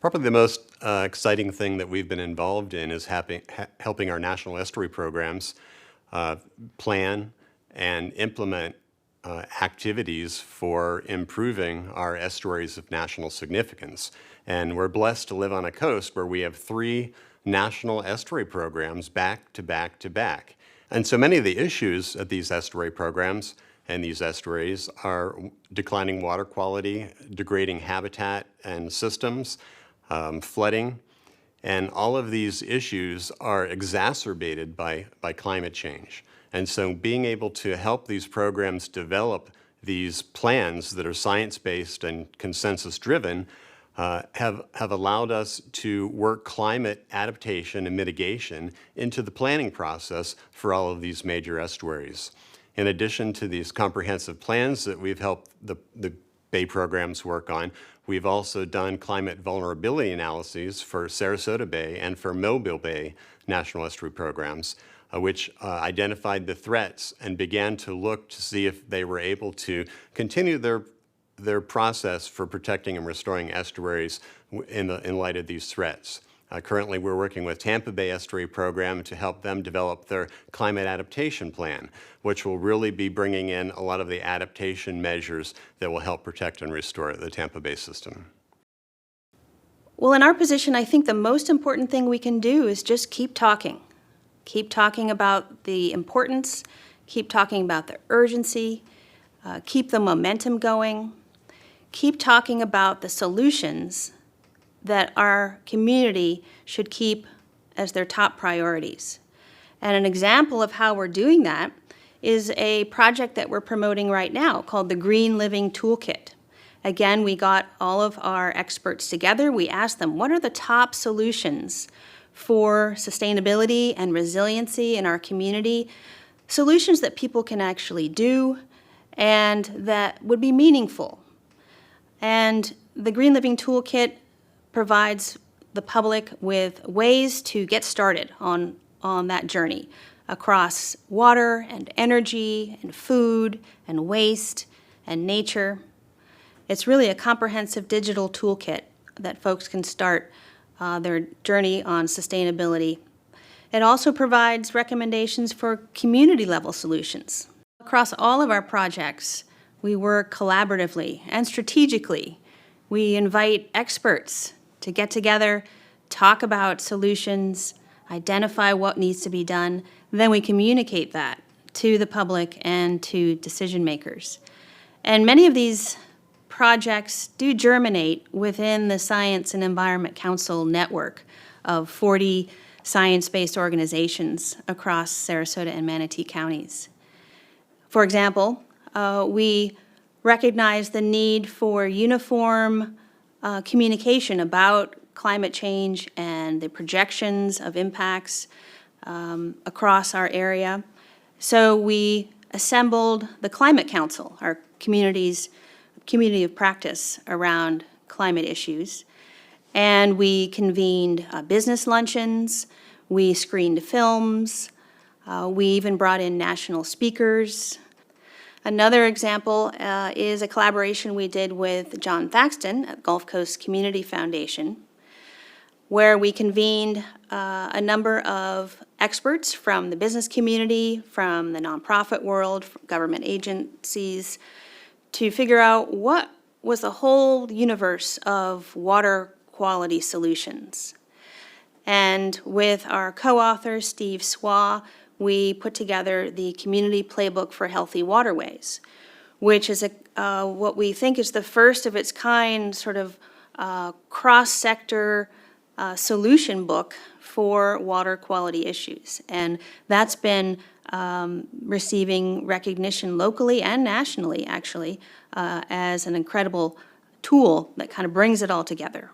Probably the most exciting thing that we've been involved in is helping our national estuary programs plan and implement activities for improving our estuaries of national significance. And we're blessed to live on a coast where we have 3 national estuary programs back to back to back. And so many of the issues at these estuary programs and these estuaries are declining water quality, degrading habitat and systems, flooding, and all of these issues are exacerbated by climate change. And so being able to help these programs develop these plans that are science-based and consensus-driven have allowed us to work climate adaptation and mitigation into the planning process for all of these major estuaries. In addition to these comprehensive plans that we've helped the Bay programs work on, we've also done climate vulnerability analyses for Sarasota Bay and for Mobile Bay National Estuary programs, which identified the threats and began to look to see if they were able to continue their process for protecting and restoring estuaries in light of these threats. Currently, we're working with Tampa Bay Estuary Program to help them develop their climate adaptation plan, which will really be bringing in a lot of the adaptation measures that will help protect and restore the Tampa Bay system. Well, in our position, I think the most important thing we can do is just keep talking. Keep talking about the importance, keep talking about the urgency, keep the momentum going, keep talking about the solutions that our community should keep as their top priorities. And an example of how we're doing that is a project that we're promoting right now called the Green Living Toolkit. Again, we got all of our experts together. We asked them, what are the top solutions for sustainability and resiliency in our community? Solutions that people can actually do and that would be meaningful. And the Green Living Toolkit provides the public with ways to get started on that journey across water and energy and food and waste and nature. It's really a comprehensive digital toolkit that folks can start their journey on sustainability. It also provides recommendations for community-level solutions. Across all of our projects, we work collaboratively and strategically. We invite experts to get together, talk about solutions, identify what needs to be done, then we communicate that to the public and to decision makers. And many of these projects do germinate within the Science and Environment Council network of 40 science-based organizations across Sarasota and Manatee counties. For example, we recognize the need for uniform communication about climate change and the projections of impacts across our area. So we assembled the Climate Council, our community of practice around climate issues. And we convened business luncheons, we screened films, we even brought in national speakers. Another example is a collaboration we did with John Thaxton at Gulf Coast Community Foundation, where we convened a number of experts from the business community, from the nonprofit world, from government agencies, to figure out what was the whole universe of water quality solutions. And with our co-author, Steve Swaw, we put together the Community Playbook for Healthy Waterways, which is what we think is the first of its kind sort of cross-sector solution book for water quality issues. And that's been receiving recognition locally and nationally, actually, as an incredible tool that kind of brings it all together.